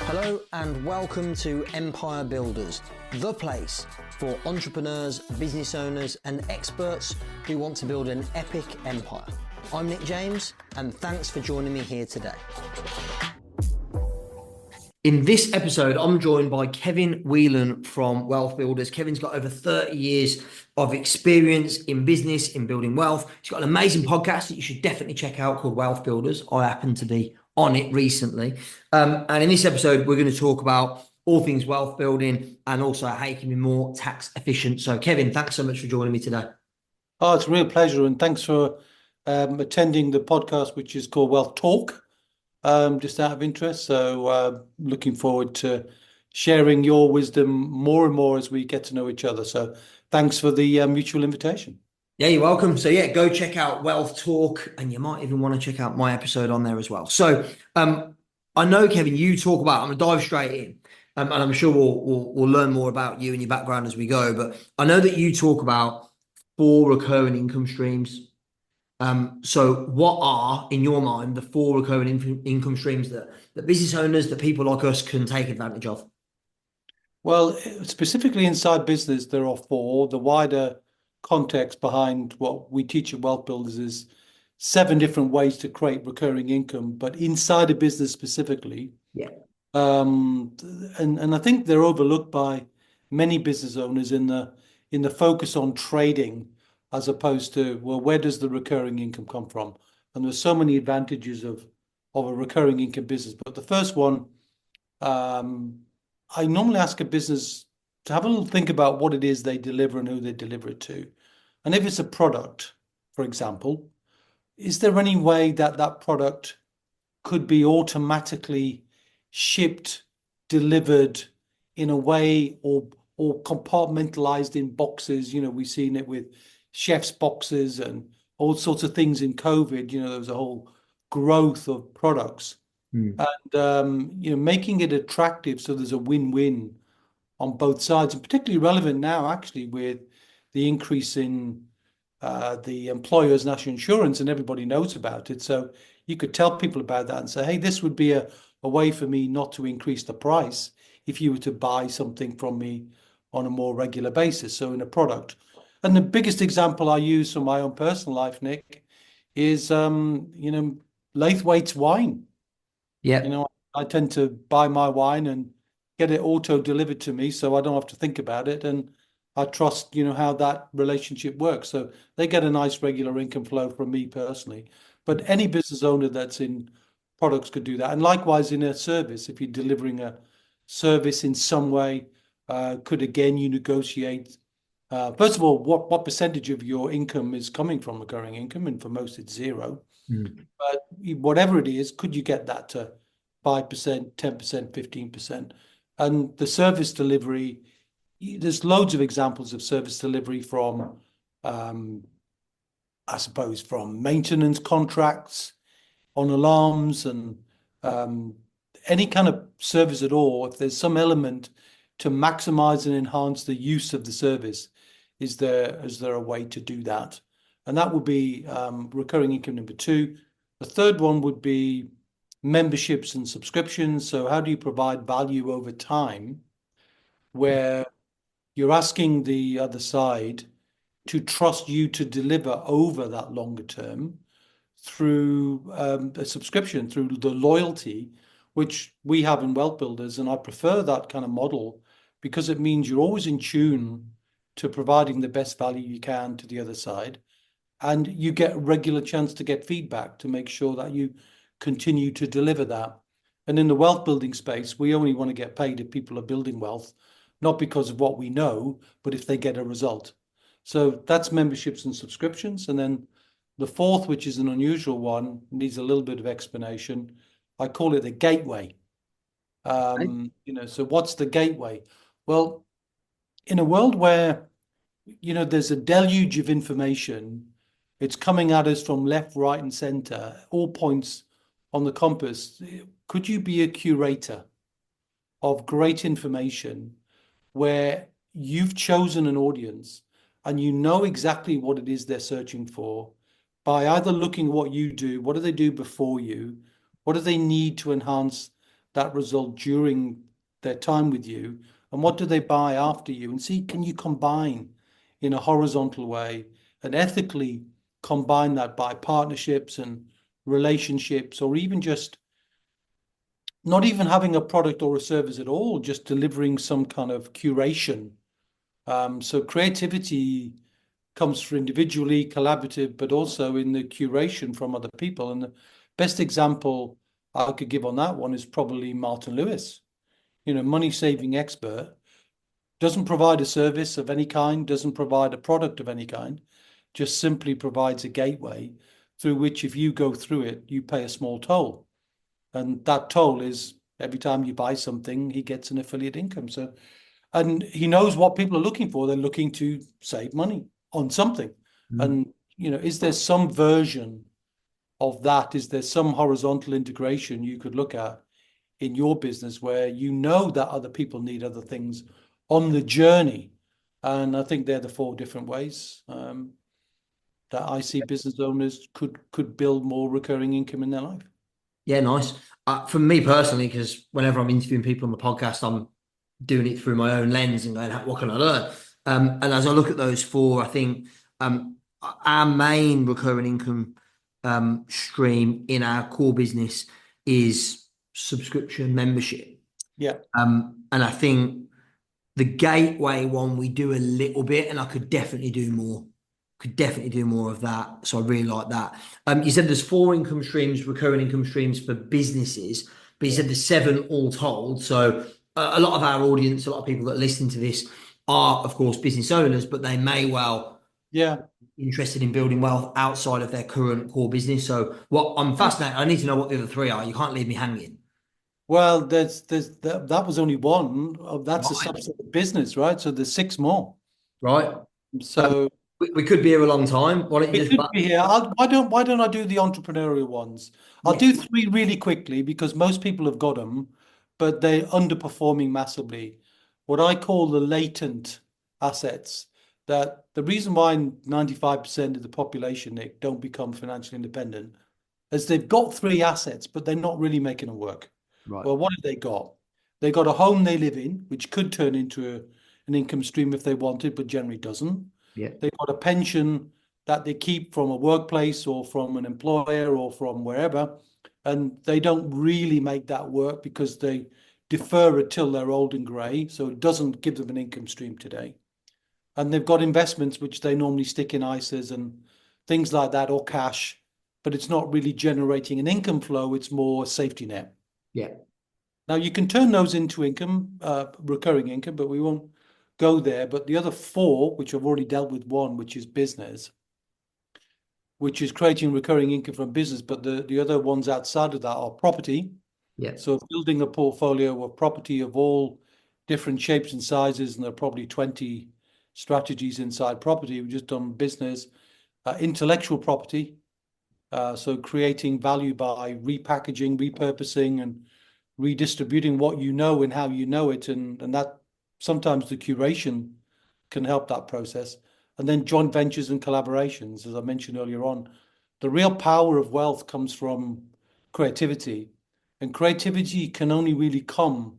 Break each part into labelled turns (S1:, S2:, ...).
S1: Hello and welcome to Empire Builders, the place for entrepreneurs, business owners and experts who want to build an epic empire. I'm Nick James and thanks for joining me here today. In this episode, I'm joined by Kevin Whelan from Wealth Builders. Kevin's got over 30 years of experience in business, in building wealth. He's got an amazing podcast that you should definitely check out called Wealth Builders. I happen to be on it recently. And in this episode, we're going to talk about all things wealth building and also how you can be more tax efficient. So Kevin, thanks so much for joining me today.
S2: Oh, it's a real pleasure. And thanks for attending the podcast, which is called Wealth Talk, just out of interest. So looking forward to sharing your wisdom more and more as we get to know each other. So thanks for the mutual invitation.
S1: Yeah, you're welcome. So yeah, go check out Wealth Talk and you might even want to check out my episode on there as well. So I know, Kevin, you talk about, I'm going to dive straight in and I'm sure we'll learn more about you and your background as we go. But I know that you talk about 4 recurring income streams. So what are, in your mind, the 4 recurring income streams that business owners, that people like us can take advantage of?
S2: Well, specifically inside business, there are 4. The wider context behind what we teach at Wealth Builders is 7 different ways to create recurring income, but inside a business specifically.
S1: Yeah.
S2: And I think they're overlooked by many business owners in the focus on trading, as opposed to, well, where does the recurring income come from? And there's so many advantages of a recurring income business. But the first one, I normally ask a business to have a little think about what it is they deliver and who they deliver it to. And if it's a product, for example, is there any way that that product could be automatically shipped, delivered in a way, or compartmentalized in boxes? You know, we've seen it with chef's boxes and all sorts of things in COVID. You know, there was a whole growth of products. And making it attractive so there's a win-win on both sides, and particularly relevant now, actually, with the increase in the employer's national insurance, and everybody knows about it. So you could tell people about that and say, hey, this would be a way for me not to increase the price if you were to buy something from me on a more regular basis. So in a product. And the biggest example I use from my own personal life, Nick, is Laithwaite's wine.
S1: Yeah.
S2: I tend to buy my wine and get it auto delivered to me, so I don't have to think about it. And I trust, how that relationship works. So they get a nice regular income flow from me personally. But any business owner that's in products could do that. And likewise in a service, if you're delivering a service in some way, could again you negotiate. First of all, what percentage of your income is coming from recurring income? And for most, it's 0. But whatever it is, could you get that to 5%, 10%, 15%? And the service delivery, there's loads of examples of service delivery from, I suppose, from maintenance contracts on alarms and any kind of service at all. If there's some element to maximize and enhance the use of the service, is there a way to do that? And that would be recurring income number 2. The third one would be memberships and subscriptions. So how do you provide value over time where you're asking the other side to trust you to deliver over that longer term through a subscription, through the loyalty, which we have in Wealth Builders. And I prefer that kind of model because it means you're always in tune to providing the best value you can to the other side. And you get a regular chance to get feedback to make sure that you continue to deliver that. And in the wealth building space, we only want to get paid if people are building wealth, not because of what we know, but if they get a result. So that's memberships and subscriptions. And then the fourth, which is an unusual one, needs a little bit of explanation. I call it the gateway. So what's the gateway? Well, in a world where, there's a deluge of information, it's coming at us from left, right, and center, all points on the compass. Could you be a curator of great information where you've chosen an audience and you know exactly what it is they're searching for by either looking at what you do, what do they do before you, what do they need to enhance that result during their time with you, and what do they buy after you, and see, can you combine in a horizontal way and ethically combine that by partnerships and relationships, or even just not even having a product or a service at all, just delivering some kind of curation. So creativity comes from individually, collaborative, but also in the curation from other people. And the best example I could give on that one is probably Martin Lewis. Money saving expert, doesn't provide a service of any kind, doesn't provide a product of any kind, just simply provides a gateway through which, if you go through it, you pay a small toll. And that toll is every time you buy something, he gets an affiliate income. So, and he knows what people are looking for. They're looking to save money on something.
S1: Mm.
S2: And, is there some version of that? Is there some horizontal integration you could look at in your business where that other people need other things on the journey? And I think they're the four different ways that I see business owners could build more recurring income in their life.
S1: Yeah, nice. For me personally, because whenever I'm interviewing people on the podcast, I'm doing it through my own lens and going, what can I learn? And as I look at those four, I think our main recurring income stream in our core business is subscription membership.
S2: Yeah.
S1: And I think the gateway one we do a little bit, and I could definitely do more. Could definitely do more of that. So I really like that. You said there's four income streams, recurring income streams for businesses, but you
S2: Yeah.
S1: said there's seven all told. So a lot of our audience, a lot of people that listen to this are, of course, business owners, but they may well
S2: Yeah.
S1: be interested in building wealth outside of their current core business. So what I'm fascinated, I need to know what the other three are. You can't leave me hanging.
S2: Well, that was only one. That's a
S1: Right.
S2: subset of business, right? So there's six more.
S1: Right. Um,
S2: So
S1: we could be here a long time. Why don't you
S2: it
S1: just
S2: could be here. Why don't I do the entrepreneurial ones? I'll
S1: yeah.
S2: do three really quickly because most people have got them, but they're underperforming massively. What I call the latent assets. That the reason why 95% of the population, Nick, don't become financially independent is they've got three assets, but they're not really making them work.
S1: Right.
S2: Well, what have they got? They got a home they live in, which could turn into an income stream if they wanted, but generally doesn't.
S1: Yeah.
S2: They've got a pension that they keep from a workplace or from an employer or from wherever, and they don't really make that work because they defer it till they're old and grey, so it doesn't give them an income stream today. And they've got investments which they normally stick in ISAs and things like that or cash, but it's not really generating an income flow, it's more a safety net.
S1: Yeah.
S2: Now you can turn those into income, recurring income, but we won't go there. But the other four, which I've already dealt with one, which is business, which is creating recurring income from business, but the other ones outside of that are property.
S1: Yeah.
S2: So building a portfolio of property of all different shapes and sizes, and there are probably 20 strategies inside property. We've just done business, intellectual property. So creating value by repackaging, repurposing, and redistributing what you know and how you know it, and that sometimes the curation can help that process. And then joint ventures and collaborations, as I mentioned earlier on. The real power of wealth comes from creativity, and creativity can only really come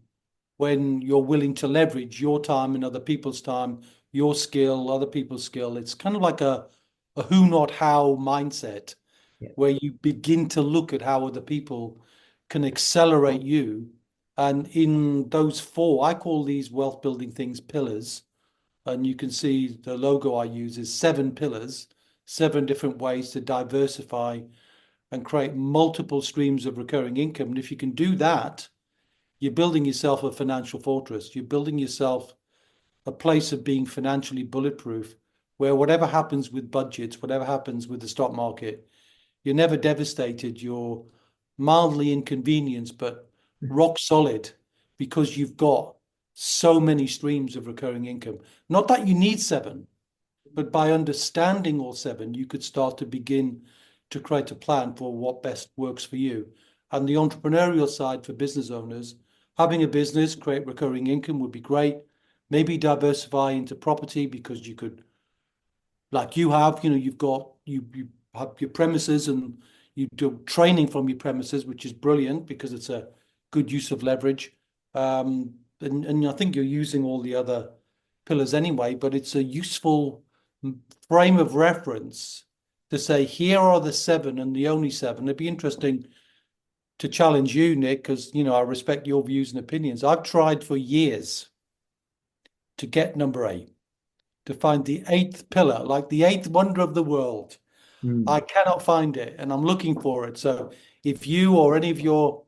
S2: when you're willing to leverage your time and other people's time, your skill, other people's skill. It's kind of like a who, not how mindset
S1: Yeah.
S2: where you begin to look at how other people can accelerate you. And in those four, I call these wealth building things pillars. And you can see the logo I use is 7 pillars, 7 different ways to diversify and create multiple streams of recurring income. And if you can do that, you're building yourself a financial fortress. You're building yourself a place of being financially bulletproof, where whatever happens with budgets, whatever happens with the stock market, you're never devastated. You're mildly inconvenienced, but rock solid because you've got so many streams of recurring income. Not that you need 7, but by understanding all 7, you could start to begin to create a plan for what best works for you. And the entrepreneurial side for business owners, having a business, create recurring income would be great. Maybe diversify into property because you could, like you have, you've got you have your premises and you do training from your premises, which is brilliant because it's a good use of leverage. And I think you're using all the other pillars anyway, but it's a useful frame of reference to say, here are the seven and the only seven. It'd be interesting to challenge you, Nick, because, I respect your views and opinions. I've tried for years to get number eight, to find the eighth pillar, like the eighth wonder of the world. I
S1: Mm.
S2: cannot find it, and I'm looking for it. So if you or any of your,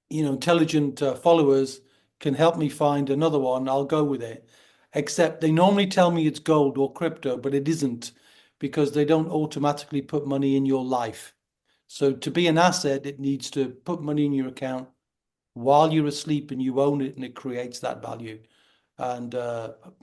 S2: intelligent followers can help me find another one, I'll go with it. Except they normally tell me it's gold or crypto, but it isn't because they don't automatically put money in your life. So to be an asset, it needs to put money in your account while you're asleep and you own it and it creates that value. And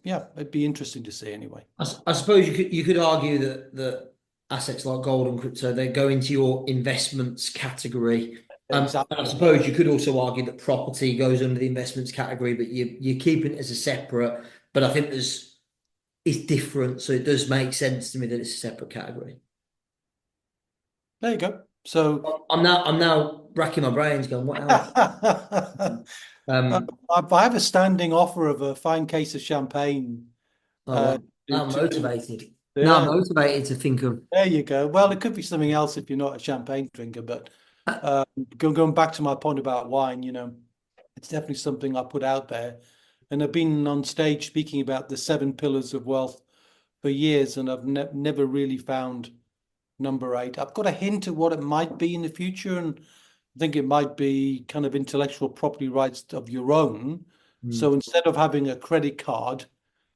S2: yeah, it'd be interesting to see anyway.
S1: I suppose you could argue that assets like gold and crypto, they go into your investments category. And I
S2: Exactly.
S1: suppose you could also argue that property goes under the investments category, but you're keeping it as a separate. But I think it's different, so it does make sense to me that it's a separate category.
S2: There you go. So
S1: I'm now racking my brains, going, what else? Um,
S2: I have a standing offer of a fine case of champagne.
S1: oh
S2: Uh,
S1: well,
S2: to,
S1: now I'm
S2: to do.
S1: motivated. Now I'm
S2: Yeah,
S1: motivated to think of.
S2: there you go. Well, it could be something else if you're not a champagne drinker, but uh, going back to my point about wine, it's definitely something I put out there. And I've been on stage speaking about the seven pillars of wealth for years, and I've never really found number eight. I've got a hint of what it might be in the future, and I think it might be kind of intellectual property rights of your own. So
S1: Mm,
S2: instead of having a credit card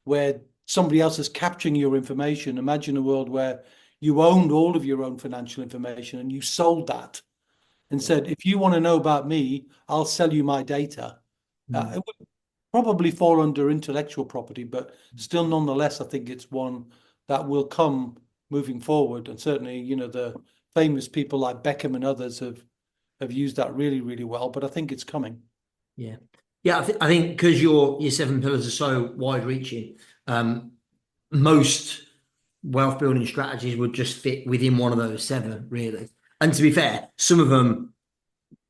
S2: where somebody else is capturing your information, imagine a world where you owned all of your own financial information and you sold that and
S1: yeah.
S2: said, if you want to know about me, I'll sell you my data.
S1: Mm,
S2: It would probably fall under intellectual property, but still, nonetheless, I think it's one that will come moving forward. And certainly, the famous people like Beckham and others have used that really, really well. But I think it's coming.
S1: yeah. Yeah, I think because your seven pillars are so wide reaching, most wealth building strategies would just fit within one of those seven, really. And to be fair, some of them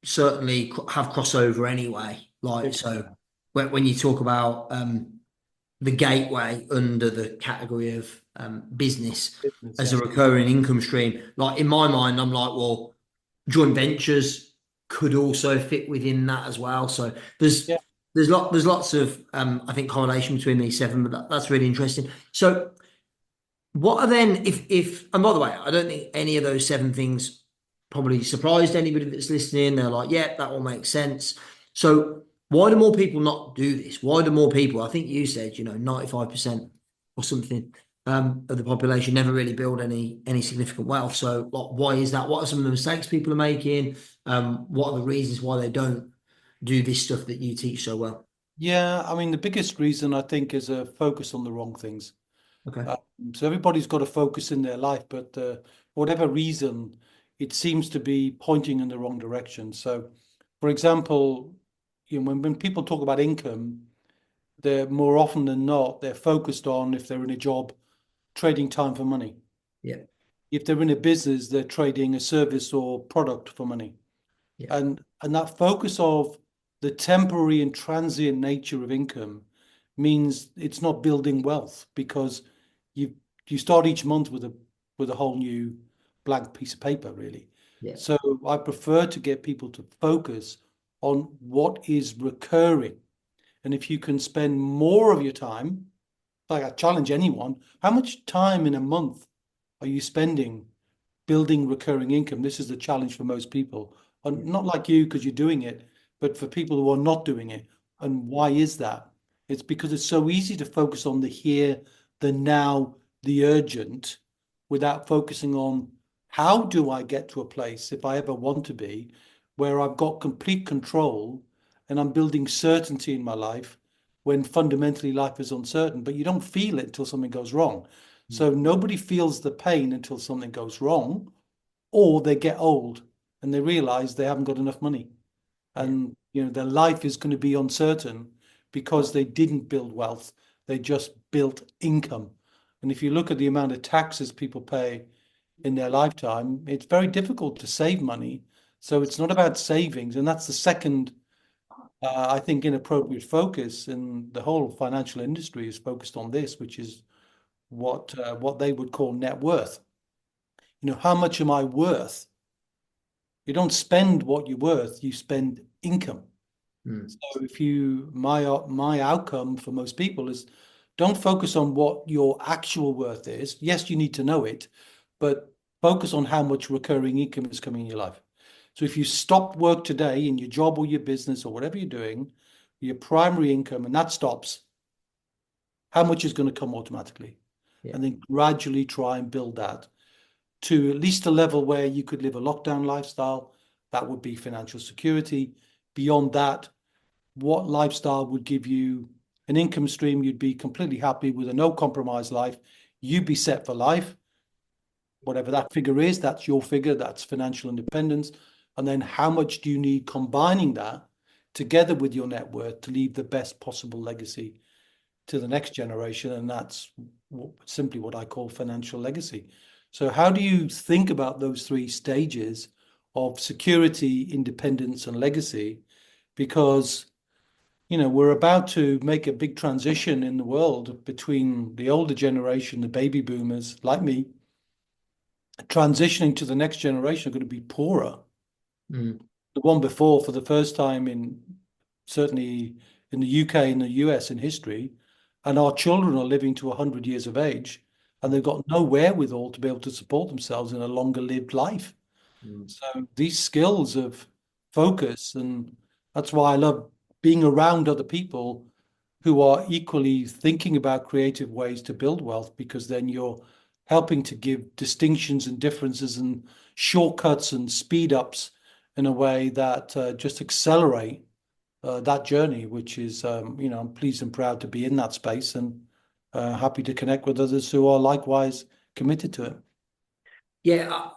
S1: certainly have crossover anyway. Like, so when you talk about the gateway under the category of business
S2: Business,
S1: as a
S2: yeah.
S1: recurring income stream, like in my mind, I'm like, well, joint ventures could also fit within that as well. So there's
S2: Yeah.
S1: there's lots of I think correlation between these seven, but that's really interesting. So what are then if and by the way, I don't think any of those seven things probably surprised anybody that's listening. They're like, yeah, that all makes sense. So why do more people not do this? Why do more people, I think you said, 95% or something of the population never really build any significant wealth. So like, why is that? What are some of the mistakes people are making? What are the reasons why they don't do this stuff that you teach so well?
S2: Yeah. I mean, the biggest reason I think is a focus on the wrong things.
S1: Okay.
S2: Uh, so everybody's got a focus in their life, but whatever reason, it seems to be pointing in the wrong direction. So, for example, when people talk about income, they're more often than not, they're focused on if they're in a job, trading time for money.
S1: Yeah.
S2: If they're in a business, they're trading a service or product for money.
S1: Yeah.
S2: And that focus of the temporary and transient nature of income means it's not building wealth because you you start each month with a whole new blank piece of paper, really.
S1: Yeah.
S2: So I prefer to get people to focus on what is recurring. And if you can spend more of your time, like I challenge anyone, how much time in a month are you spending building recurring income? This is the challenge for most people. And
S1: Yeah.
S2: not like you because you're doing it, but for people who are not doing it. And why is that? It's because it's so easy to focus on the here, the now, the urgent, without focusing on how do I get to a place, if I ever want to be, where I've got complete control and I'm building certainty in my life when fundamentally life is uncertain, but you don't feel it until something goes wrong. So nobody feels the pain until something goes wrong, or they get old and they realize they haven't got enough money.
S1: Yeah.
S2: And their life is going to be uncertain because they didn't build wealth. They just built income. And if you look at the amount of taxes people pay in their lifetime, it's very difficult to save money. So it's not about savings. And that's the second, I think, inappropriate focus. And the whole financial industry is focused on this, which is what they would call net worth. How much am I worth? You don't spend what you're worth, you spend income.
S1: Mm.
S2: So my outcome for most people is don't focus on what your actual worth is. Yes, you need to know it, but focus on how much recurring income is coming in your life. So if you stop work today in your job or your business or whatever you're doing, your primary income, and that stops, how much is going to come automatically?
S1: Yeah.
S2: And then gradually try and build that to at least a level where you could live a lockdown lifestyle. That would be financial security. Beyond that, what lifestyle would give you an income stream you'd be completely happy with, a no compromise life? You'd be set for life. Whatever that figure is, that's your figure, that's financial independence. And then how much do you need combining that together with your net worth to leave the best possible legacy to the next generation? And that's simply what I call financial legacy. So how do you think about those three stages of security, independence, and legacy? Because we're about to make a big transition in the world between the older generation, the baby boomers like me, transitioning to the next generation are going to be poorer.
S1: Mm.
S2: The one before, for the first time certainly in the UK and the US in history, and our children are living to 100 years of age, and they've got no wherewithal to be able to support themselves in a longer lived life.
S1: Mm.
S2: So these skills of focus, and that's why I love being around other people who are equally thinking about creative ways to build wealth, because then you're helping to give distinctions and differences and shortcuts and speed ups in a way that just accelerate that journey, which is, I'm pleased and proud to be in that space, and happy to connect with others who are likewise committed to it.
S1: Yeah.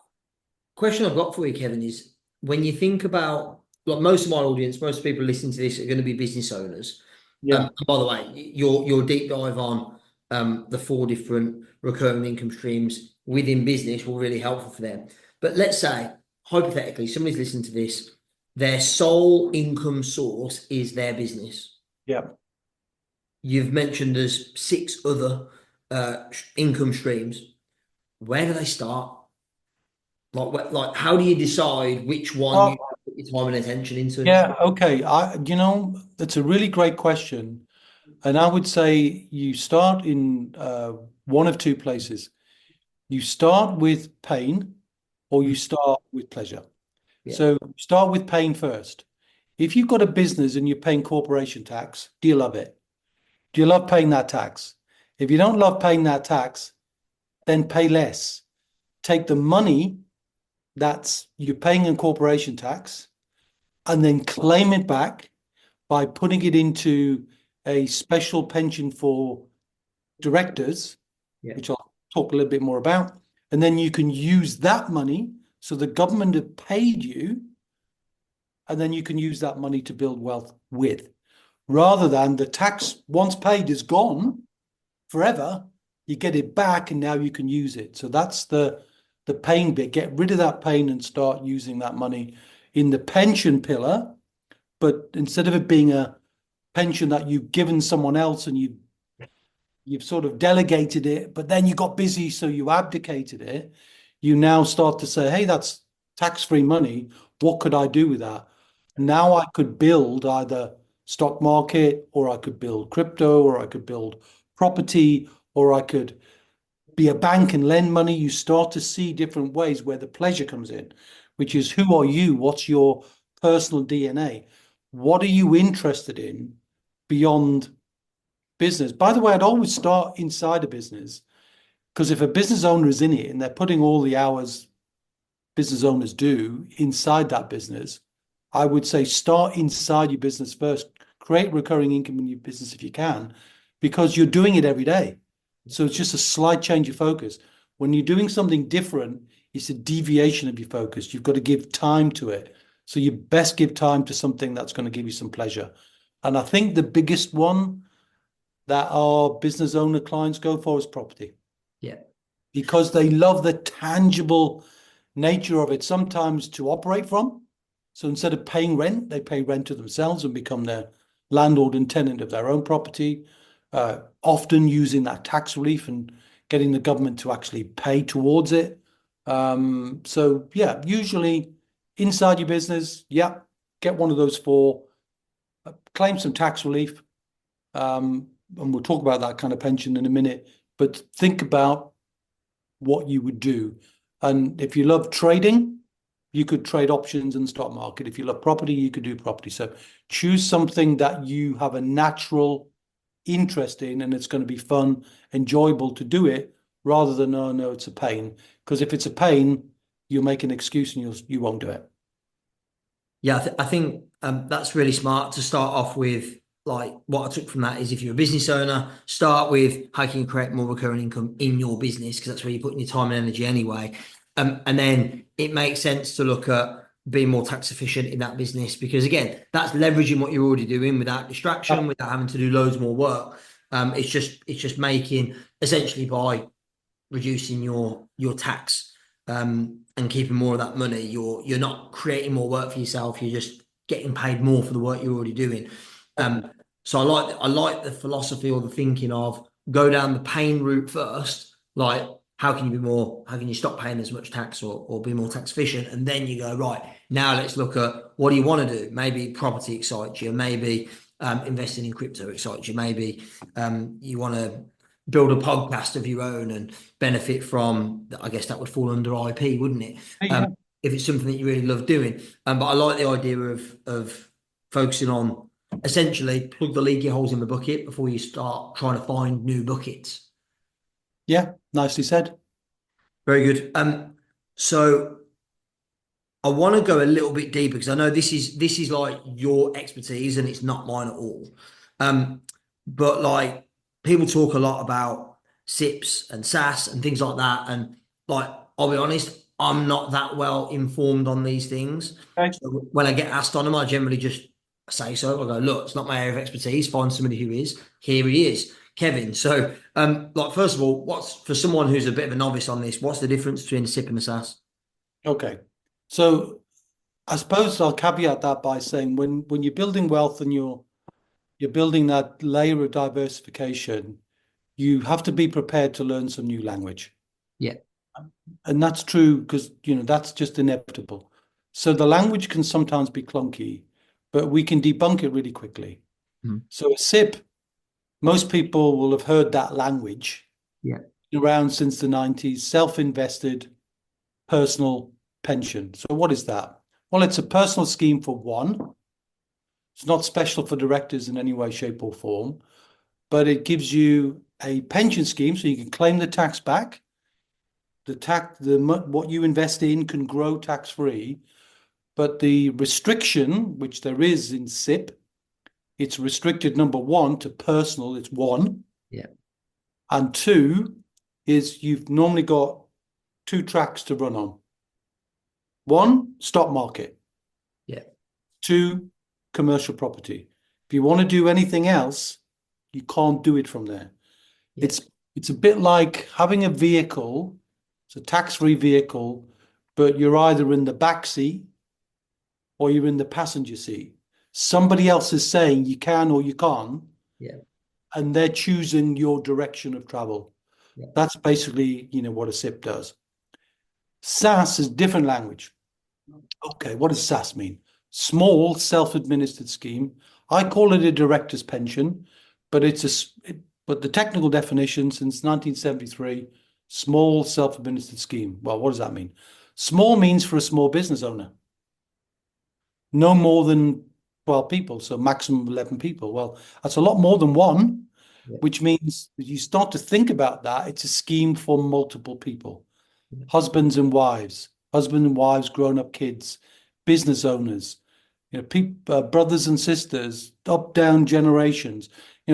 S1: Question I've got for you, Kevin, is when you think about, like, most of my audience, most people listening to this are going to be business owners.
S2: Yeah.
S1: And by the way, your deep dive on the four different recurring income streams within business will really helpful for them. But let's say, hypothetically, somebody's listening to this, their sole income source is their business.
S2: Yeah.
S1: You've mentioned there's six other income streams. Where do they start? Like, how do you decide which one you put your time and attention into?
S2: Yeah, okay. That's a really great question. And I would say you start in one of two places. You start with pain or you start with pleasure.
S1: Yeah,
S2: So start with pain first. If you've got a business and you're paying corporation tax, do you love it? Do you love paying that tax? If you don't love paying that tax, then pay less. Take the money that's you're paying in corporation tax and then claim it back by putting it into a special pension for directors,
S1: yeah,
S2: which I'll talk a little bit more about. And then you can use that money. So the government have paid you, and then you can use that money to build wealth with, rather than the tax once paid is gone forever. You get it back and now you can use it. So that's the pain bit. Get rid of that pain and start using that money in the pension pillar. But instead of it being a pension that you've given someone else and you've sort of delegated it, but then you got busy, so you abdicated it. You now start to say, hey, that's tax-free money. What could I do with that? Now I could build either stock market, or I could build crypto, or I could build property, or I could be a bank and lend money. You start to see different ways where the pleasure comes in, which is, who are you? What's your personal DNA? What are you interested in beyond business? By the way, I'd always start inside a business, because if a business owner is in it and they're putting all the hours business owners do inside that business, I would say start inside your business first. Create recurring income in your business if you can, because you're doing it every day. So it's just a slight change of focus. When you're doing something different, it's a deviation of your focus. You've got to give time to it. So you best give time to something that's going to give you some pleasure. And I think the biggest one that our business owner clients go for is property,
S1: yeah,
S2: because they love the tangible nature of it, sometimes to operate from, So instead of paying rent, they pay rent to themselves and become their landlord and tenant of their own property, often using that tax relief and getting the government to actually pay towards it. So yeah, usually inside your business, yeah, get one of those four, claim some tax relief, and we'll talk about that kind of pension in a minute, but think about what you would do. And if you love trading, you could trade options in the stock market. If you love property, you could do property. So choose something that you have a natural interest in and it's going to be fun, enjoyable to do it, rather than, oh no, it's a pain. Because if it's a pain, you'll make an excuse and you won't do it.
S1: Yeah, I think that's really smart to start off with. Like what I took from that is if you're a business owner, start with how can you create more recurring income in your business because that's where you're putting your time and energy anyway. And then it makes sense to look at being more tax efficient in that business because again, that's leveraging what you're already doing without distraction, without having to do loads more work. It's just making essentially by reducing your tax and keeping more of that money, you're not creating more work for yourself. You're just getting paid more for the work you're already doing. So I like the philosophy or the thinking of go down the pain route first. Like how can you stop paying as much tax or be more tax efficient? And then you go, right, now let's look at what do you want to do? Maybe property excites you, maybe investing in crypto excites you, maybe you want to build a podcast of your own and benefit from, I guess that would fall under IP, wouldn't it?
S2: Yeah.
S1: If it's something that you really love doing. But I like the idea of focusing on essentially plug the leaky holes in the bucket before you start trying to find new buckets.
S2: Yeah, nicely said.
S1: Very good. So I want to go a little bit deeper because I know this is like your expertise and it's not mine at all. Um, but like people talk a lot about SIPs and SAS and things like that, and like I'll be honest, I'm not that well informed on these things.
S2: Okay.
S1: So when I get asked on them, I generally just say so. I go, look, it's not my area of expertise. Find somebody who is. Here he is, Kevin. So, like first of all, what's for someone who's a bit of a novice on this? What's the difference between a SIP and a SAS?
S2: Okay. So I suppose I'll caveat that by saying when you're building wealth and you're building that layer of diversification, you have to be prepared to learn some new language.
S1: Yeah.
S2: And that's true because, that's just inevitable. So the language can sometimes be clunky, but we can debunk it really quickly.
S1: Mhm.
S2: So a SIP, most people will have heard that language
S1: Yeah.
S2: around since the 90s, self-invested personal pension. So what is that? Well, it's a personal scheme for one. It's not special for directors in any way, shape, or form, but it gives you a pension scheme so you can claim the tax back. What you invest in can grow tax free, but the restriction, which there is in SIP, it's restricted number one to personal, it's one.
S1: Yeah.
S2: And two is you've normally got two tracks to run on. One, stock market.
S1: Yeah.
S2: Two, commercial property. If you want to do anything else, you can't do it from there.
S1: Yeah.
S2: It's a bit like having a vehicle, it's a tax-free vehicle, but you're either in the back seat or you're in the passenger seat. Somebody else is saying you can or you can't,
S1: Yeah.
S2: and they're choosing your direction of travel.
S1: Yeah.
S2: That's basically, what a SIP does. SAS is different language. Okay, what does SAS mean? Small self-administered scheme. I call it a director's pension, but but the technical definition since 1973, small self-administered scheme. Well, what does that mean? Small means for a small business owner, no more than 12 people, so maximum 11 people. Well, that's a lot more than one,
S1: Yeah.
S2: which means that you start to think about that. It's a scheme for multiple people, husbands and wives, grown-up kids, business owners, brothers and sisters, up, down generations,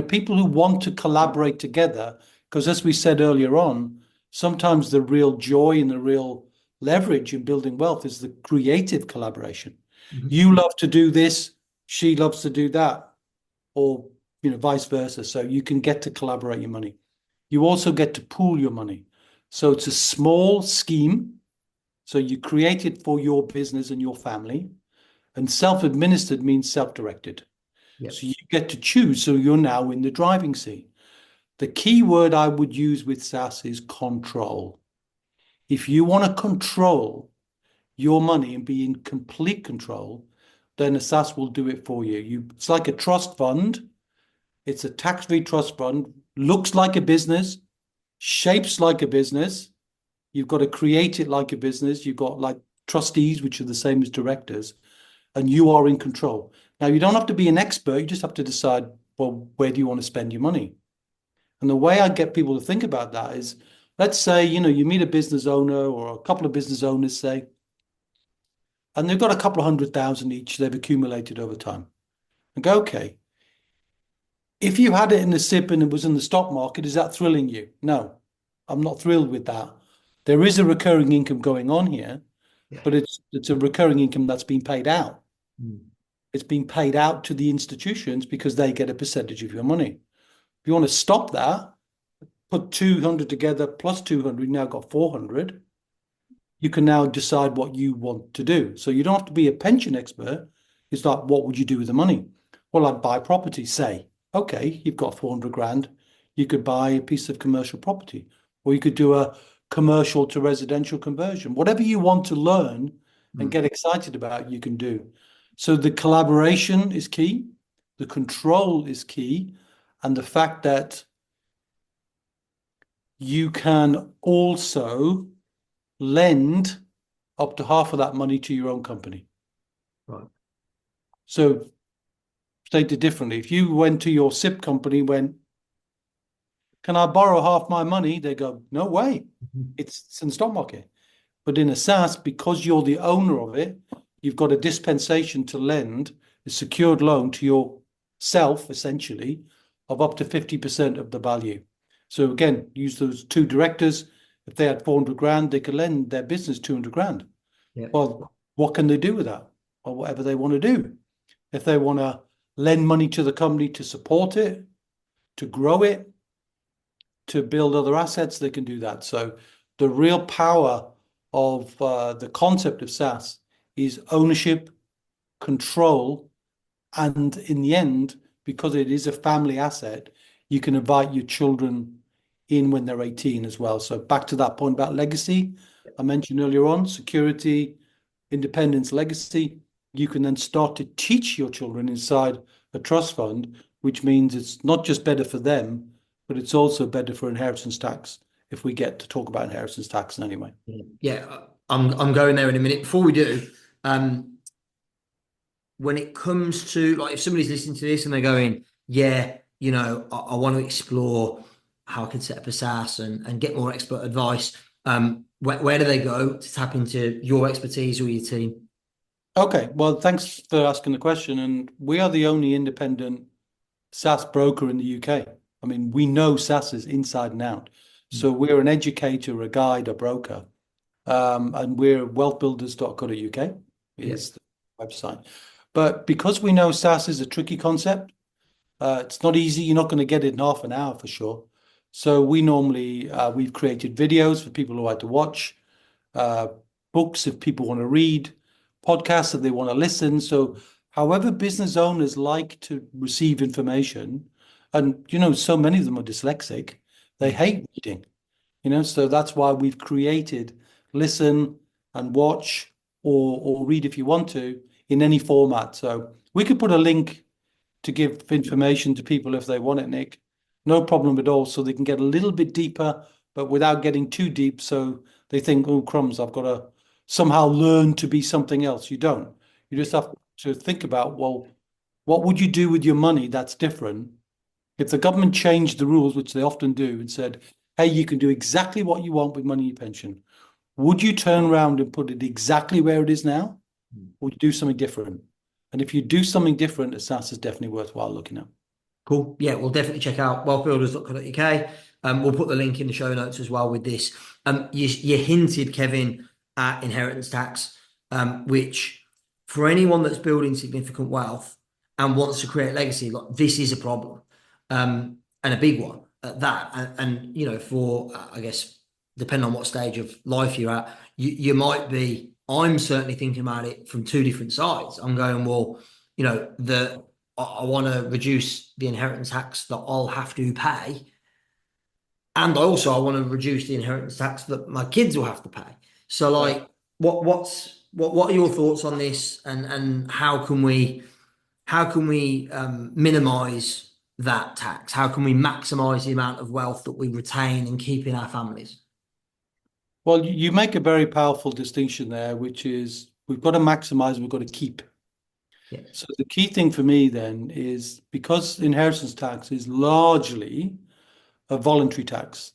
S2: people who want to collaborate together. Because as we said earlier on, sometimes the real joy and the real leverage in building wealth is the creative collaboration.
S1: Mhm.
S2: You love to do this, she loves to do that, or vice versa. So you can get to collaborate your money. You also get to pool your money. So it's a small scheme. So you create it for your business and your family. And self-administered means self-directed.
S1: Yep.
S2: So you get to choose. So you're now in the driving seat. The key word I would use with SaaS is control. If you want to control your money and be in complete control, then a SaaS will do it for you. It's like a trust fund. It's a tax-free trust fund, looks like a business, shapes like a business. You've got to create it like a business. You've got like trustees, which are the same as directors, and you are in control. Now, you don't have to be an expert. You just have to decide, well, where do you want to spend your money? And the way I get people to think about that is, let's say, you meet a business owner or a couple of business owners, say, and they've got a couple of 100,000 each they've accumulated over time. And go, okay, if you had it in the SIP and it was in the stock market, is that thrilling you? No, I'm not thrilled with that. There is a recurring income going on here,
S1: Yeah.
S2: but it's a recurring income that's been paid out.
S1: Mm.
S2: It's being paid out to the institutions because they get a percentage of your money. If you want to stop that, put 200 together plus 200, you now got 400. You can now decide what you want to do. So you don't have to be a pension expert. It's like, what would you do with the money? Well, I'd buy property, say. Okay, you've got 400 grand. You could buy a piece of commercial property, or you could do a commercial to residential conversion. Whatever you want to learn and
S1: Mm.
S2: get excited about, you can do. So the collaboration is key, the control is key, and the fact that you can also lend up to half of that money to your own company.
S1: Right.
S2: So stated differently, if you went to your SIP company, went, can I borrow half my money? They go, no way.
S1: Mhm.
S2: It's in the stock market. But in a SaaS, because you're the owner of it, you've got a dispensation to lend a secured loan to yourself, essentially, of up to 50% of the value. So again, use those two directors. If they had 400 grand, they could lend their business 200 grand.
S1: Yeah.
S2: Well, what can they do with that? Or whatever they want to do. If they want to lend money to the company to support it, to grow it, to build other assets, they can do that. So the real power of the concept of SaaS is ownership, control, and in the end, because it is a family asset, you can invite your children in when they're 18 as well. So back to that point about legacy, I mentioned earlier on, security, independence, legacy, you can then start to teach your children inside a trust fund, which means it's not just better for them, but it's also better for inheritance tax if we get to talk about inheritance tax in any way.
S1: Yeah, I'm going there in a minute. Before we do, when it comes to like if somebody's listening to this and they're going, yeah, I want to explore how I can set up a SaaS and get more expert advice. Where do they go to tap into your expertise or your team?
S2: Okay, well, thanks for asking the question. And we are the only independent SaaS broker in the UK. I mean, we know SaaSes inside and out. So we're an educator, a guide, a broker. And we're wealthbuilders.co.uk
S1: Yeah.
S2: is the website. But because we know SaaS is a tricky concept, it's not easy. You're not going to get it in half an hour for sure. So we've created videos for people who like to watch, uh, books if people want to read, podcasts if they want to listen. So however business owners like to receive information, and so many of them are dyslexic, they hate reading, so that's why we've created listen and watch or read if you want to in any format. So we could put a link to give information to people if they want it, Nick. No problem at all. So they can get a little bit deeper, but without getting too deep. So they think, oh, crumbs, I've got to somehow learn to be something else. You don't. You just have to think about, well, what would you do with your money that's different? If the government changed the rules, which they often do, and said, hey, you can do exactly what you want with money in your pension, would you turn around and put it exactly where it is now? Or would you do something different? And if you do something different, a SaaS is definitely worthwhile looking at.
S1: Cool. Yeah, we'll definitely check out wealthbuilders.co.uk. We'll put the link in the show notes as well with this. You hinted, Kevin, at inheritance tax, which for anyone that's building significant wealth and wants to create legacy, like this is a problem, and a big one at that. And for I guess depending on what stage of life you're at, you might be I'm certainly thinking about it from two different sides. I'm going, well, I want to reduce the inheritance tax that I'll have to pay, and also I want to reduce the inheritance tax that my kids will have to pay. So,
S2: Right.
S1: like, what are your thoughts on this, and how can we minimize that tax? How can we maximize the amount of wealth that we retain and keep in our families?
S2: Well, you make a very powerful distinction there, which is we've got to maximize, we've got to keep.
S1: Yeah,
S2: So the key thing for me then is because inheritance tax is largely a voluntary tax,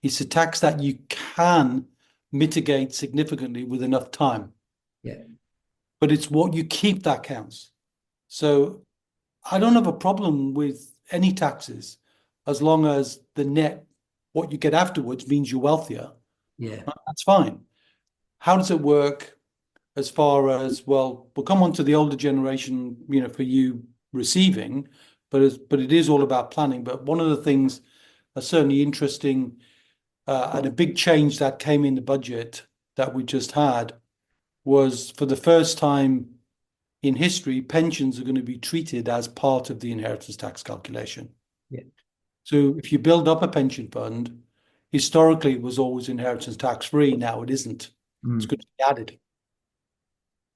S2: it's a tax that you can mitigate significantly with enough time,
S1: yeah,
S2: but it's what you keep that counts. So I don't have a problem with any taxes as long as the net, what you get afterwards means you're wealthier.
S1: yeah,
S2: That's fine. How does it work as far as, well, we'll come on to the older generation, for you receiving, but it is all about planning. But one of the things that's certainly interesting and a big change that came in the budget that we just had was for the first time in history, pensions are going to be treated as part of the inheritance tax calculation.
S1: yeah.
S2: So if you build up a pension fund, historically it was always inheritance tax free. Now it isn't. It's
S1: Mm,
S2: going to be added.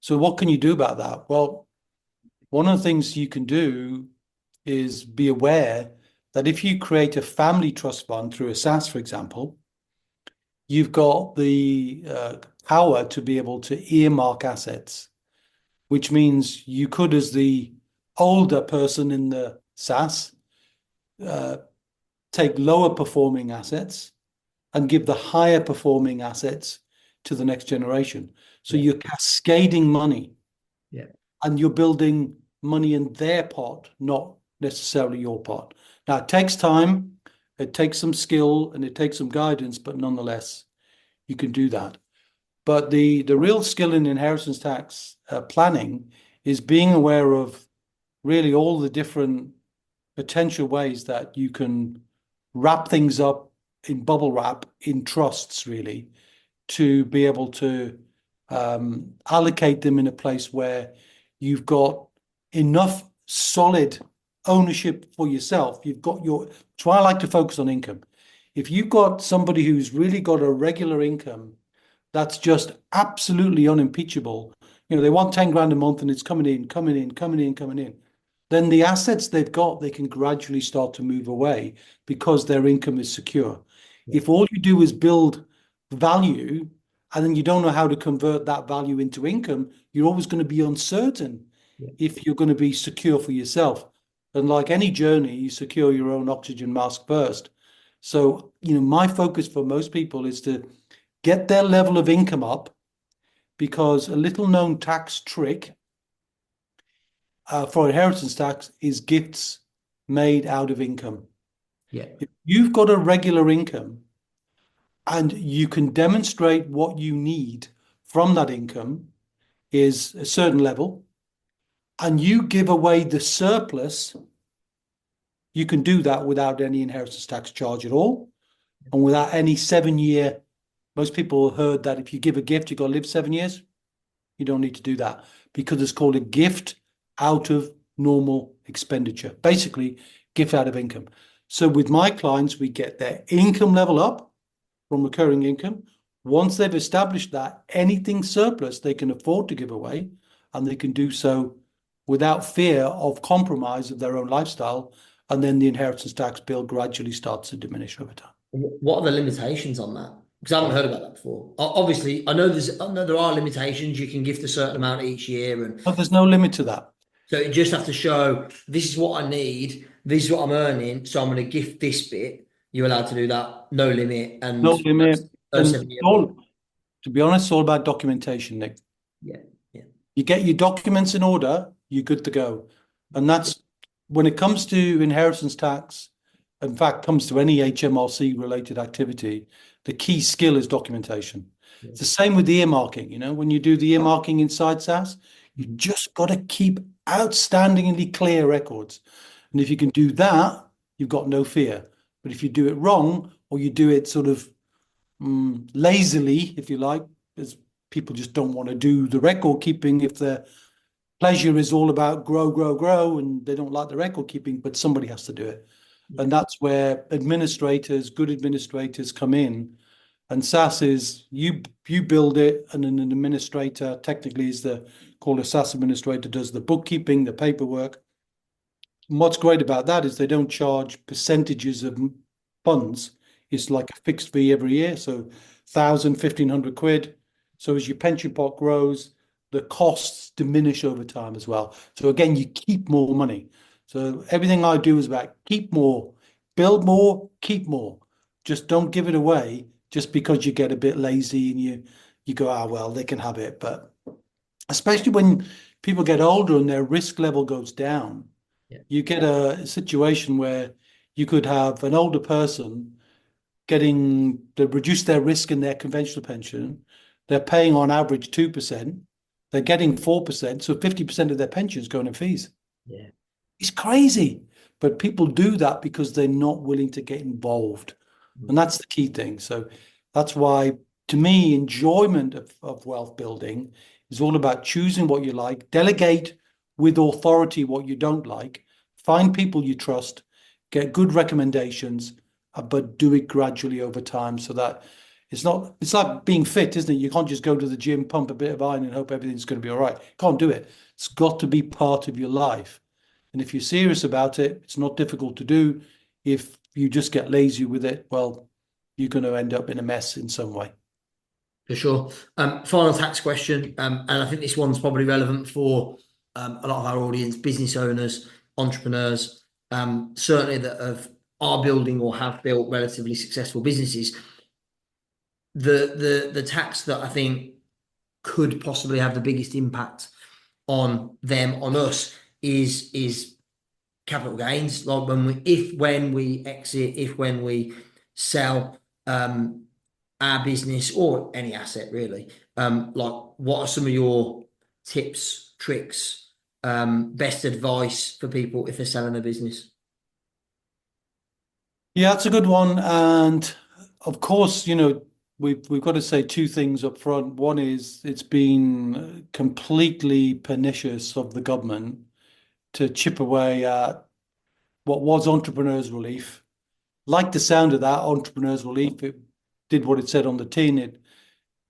S2: So what can you do about that? Well, one of the things you can do is be aware that if you create a family trust fund through a SAS, for example, you've got the power to be able to earmark assets, which means you could, as the older person in the SAS, uh, take lower performing assets and give the higher performing assets to the next generation. So
S1: yeah,
S2: you're cascading money
S1: yeah,
S2: and you're building money in their pot, not necessarily your pot. Now, it takes time, it takes some skill, and it takes some guidance, but nonetheless, you can do that. But the real skill in inheritance tax planning is being aware of really all the different potential ways that you can wrap things up in bubble wrap in trusts, really, to be able to allocate them in a place where you've got enough solid ownership for yourself. You've got your, that's why I like to focus on income. If you've got somebody who's really got a regular income that's just absolutely unimpeachable, they want 10 grand a month and it's coming in, coming in, coming in, coming in, then the assets they've got, they can gradually start to move away because their income is secure.
S1: yeah,
S2: If all you do is build value and then you don't know how to convert that value into income, you're always going to be uncertain
S1: yeah.
S2: if you're going to be secure for yourself. And like any journey, you secure your own oxygen mask first. So, my focus for most people is to get their level of income up because a little known tax trick for inheritance tax is gifts made out of income.
S1: Yeah.
S2: If you've got a regular income and you can demonstrate what you need from that income is a certain level, and you give away the surplus, you can do that without any inheritance tax charge at all and without any 7 year. Most people heard that if you give a gift, you've got to live 7 years. You don't need to do that because it's called a gift out of normal expenditure. Basically, gift out of income. So with my clients, we get their income level up from recurring income. Once they've established that, anything surplus they can afford to give away, and they can do so without fear of compromise of their own lifestyle. And then the inheritance tax bill gradually starts to diminish over time.
S1: What are the limitations on that? Because I haven't heard about that before. Obviously, I know there are limitations. You can gift a certain amount each year, and
S2: But there's no limit to that.
S1: so you just have to show this is what I need, this is what I'm earning, so I'm going to gift this bit. You're allowed to do that, no limit, and
S2: No limit.
S1: no
S2: And
S1: 7 year rule.
S2: to be honest, it's all about documentation, Nick.
S1: Yeah, yeah,
S2: You get your documents in order, you're good to go. And that's when it comes to inheritance tax, in fact, comes to any HMRC related activity, the key skill is documentation.
S1: yeah.
S2: It's the same with the earmarking. When you do the earmarking inside SAS, you
S1: Mhm.
S2: just got to keep outstandingly clear records. And if you can do that, you've got no fear. But if you do it wrong, or you do it sort of lazily, if you like, as people just don't want to do the record keeping if their pleasure is all about grow, grow, grow, and they don't like the record keeping, but somebody has to do it.
S1: Yeah.
S2: And that's where administrators, good administrators come in. And SaaS is you build it, and an administrator technically is called a SaaS administrator, does the bookkeeping, the paperwork. And what's great about that is they don't charge percentages of funds. It's like a fixed fee every year. So 1,000, 1,500 quid. So as your pension pot grows, the costs diminish over time as well. So again, you keep more money. So everything I do is about keep more, build more, keep more. Just don't give it away just because you get a bit lazy and you go, ah, well, they can have it. But especially when people get older and their risk level goes down,
S1: Yeah.
S2: you get a situation where you could have an older person getting to reduce their risk in their conventional pension. They're paying on average 2%. They're getting 4%. So 50% of their pension is going in fees.
S1: Yeah.
S2: It's crazy. But people do that because they're not willing to get involved. And that's the key thing. So that's why, to me, enjoyment of wealth building is all about choosing what you like, delegate with authority what you don't like, find people you trust, get good recommendations, but do it gradually over time so that it's like being fit, isn't it? You can't just go to the gym, pump a bit of iron and hope everything's going to be all right. Can't do it. It's got to be part of your life. And if you're serious about it, it's not difficult to do. If you just get lazy with it, well, you're going to end up in a mess in some way.
S1: For sure. Final tax question, and I think this one's probably relevant for a lot of our audience, business owners, entrepreneurs, certainly are building or have built relatively successful businesses. The tax that I think could possibly have the biggest impact on them, on us, is capital gains. Like when we exit, when we sell our business or any asset really. Like what are some of your tips, tricks, best advice for people if they're selling a business?
S2: Yeah, that's a good one. And of course, we've got to say two things up front. One is it's been completely pernicious of the government to chip away at what was entrepreneurs relief. Like the sound of that, entrepreneurs relief, it did what it said on the tin. It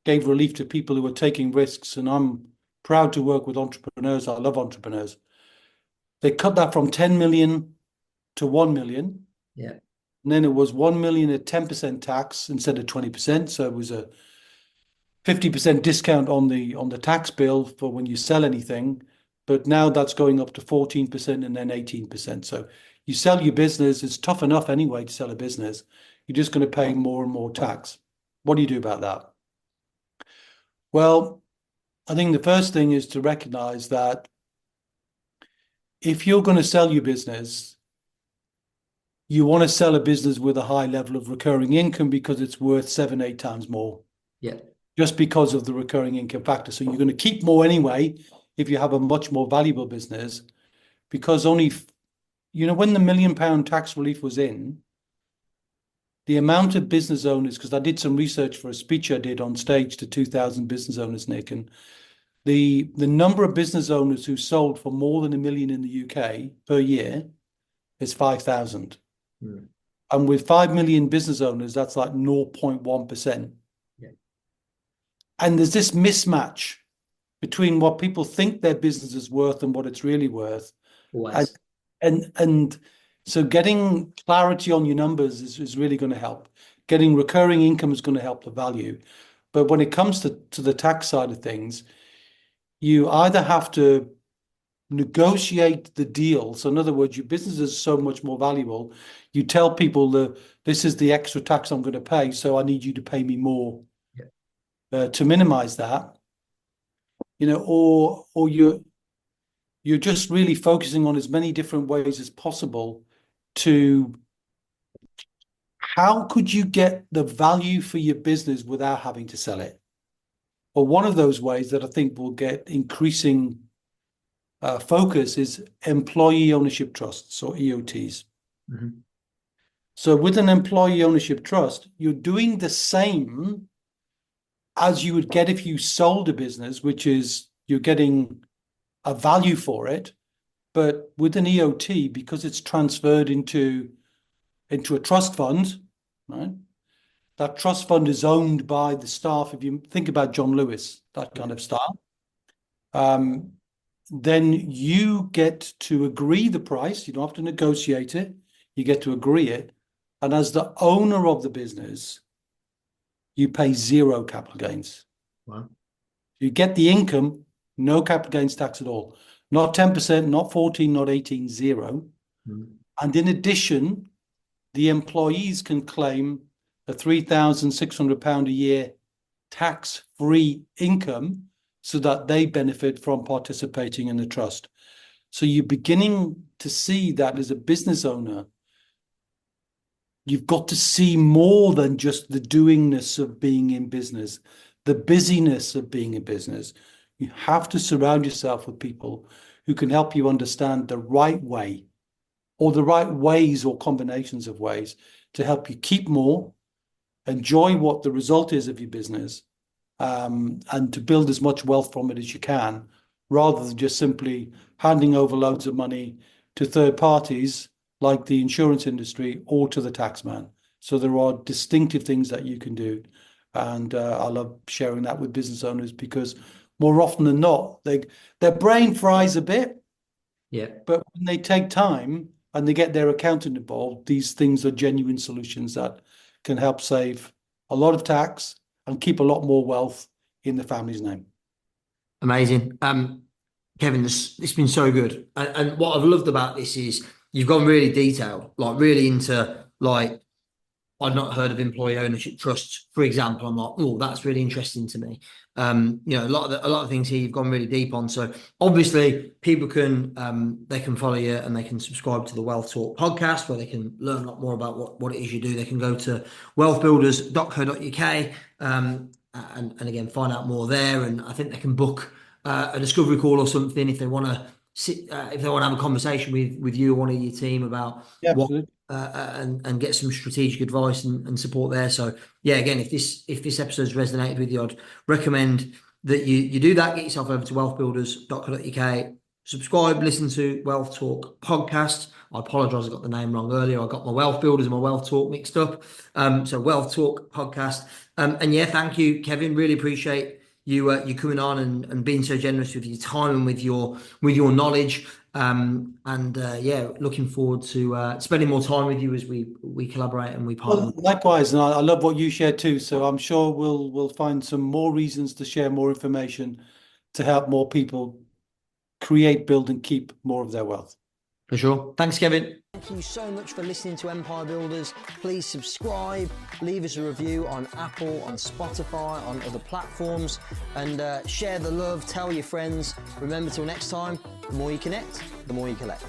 S2: gave relief to people who were taking risks, and I'm proud to work with entrepreneurs. I love entrepreneurs. They cut that from 10 million to 1 million.
S1: Yeah.
S2: And then it was 1 million at 10% tax instead of 20%. So it was a 50% discount on the tax bill for when you sell anything. But now that's going up to 14% and then 18%. So you sell your business, it's tough enough anyway to sell a business. You're just going to pay more and more tax. What do you do about that? Well, I think the first thing is to recognize that if you're going to sell your business, you want to sell a business with a high level of recurring income because it's worth 7, 8 times more.
S1: Yeah.
S2: Just because of the recurring income factor. So you're going to keep more anyway if you have a much more valuable business, because only, when the £1 million tax relief was in, the amount of business owners, because I did some research for a speech I did on stage to 2,000 business owners, Nick, and the number of business owners who sold for more than 1 million in the UK per year is 5,000.
S1: Mm.
S2: And with 5 million business owners, that's like 0.1%.
S1: Yeah.
S2: And there's this mismatch between what people think their business is worth and what it's really worth.
S1: Always.
S2: And so getting clarity on your numbers is really going to help. Getting recurring income is going to help the value. But when it comes to the tax side of things, you either have to negotiate the deal. So in other words, your business is so much more valuable. You tell people that this is the extra tax I'm going to pay, so I need you to pay me more to minimize that. Or you're just really focusing on as many different ways as possible to how could you get the value for your business without having to sell it? Well, one of those ways that I think will get increasing focus is employee ownership trusts or EOTs.
S1: Mm-hmm.
S2: So with an employee ownership trust, you're doing the same as you would get if you sold a business, which is you're getting a value for it. But with an EOT, because it's transferred into a trust fund, right? That trust fund is owned by the staff. If you think about John Lewis, that kind of style, then you get to agree the price. You don't have to negotiate it. You get to agree it. And as the owner of the business, you pay zero capital gains.
S1: Wow.
S2: You get the income, no capital gains tax at all. Not 10%, not 14, not 18, zero. And in addition, the employees can claim a £3,600 a year tax-free income so that they benefit from participating in the trust. So you're beginning to see that as a business owner, you've got to see more than just the doingness of being in business, the busyness of being in business. You have to surround yourself with people who can help you understand the right way or the right ways or combinations of ways to help you keep more, enjoy what the result is of your business, and to build as much wealth from it as you can, rather than just simply handing over loads of money to third parties like the insurance industry or to the taxman. So there are distinctive things that you can do. And I love sharing that with business owners because more often than not, their brain fries a bit.
S1: Yeah.
S2: But when they take time and they get their accountant involved, these things are genuine solutions that can help save a lot of tax and keep a lot more wealth in the family's name.
S1: Amazing. Kevin, it's been so good. And what I've loved about this is you've gone really detailed, like really into like I'd not heard of employee ownership trusts, for example. I'm like, oh, that's really interesting to me. You know, a lot of things here you've gone really deep on. So obviously people can they can follow you and they can subscribe to the Wealth Talk podcast where they can learn a lot more about what it is you do. They can go to wealthbuilders.co.uk and again find out more there. And I think they can book a discovery call or something if they want to if they want to have a conversation with you or one of your team about
S2: Yeah,
S1: what
S2: absolutely.
S1: and get some strategic advice and support there. So yeah, again, if this episode's resonated with you, I'd recommend that you do that. Get yourself over to wealthbuilders.co.uk, subscribe, listen to Wealth Talk podcast. I apologise, I got the name wrong earlier. I got my Wealth Builders and my Wealth Talk mixed up. So Wealth Talk podcast. And yeah, thank you, Kevin. Really appreciate you coming on and being so generous with your time and with your knowledge. Yeah, looking forward to spending more time with you as we collaborate and we partner.
S2: Well, likewise, and I love what you share too. So I'm sure we'll find some more reasons to share more information to help more people create, build, and keep more of their wealth.
S1: For sure. Thanks, Kevin. Thank you so much for listening to Empire Builders. Please subscribe, leave us a review on Apple, on Spotify, on other platforms, and share the love, tell your friends. Remember, till next time, the more you connect, the more you collect.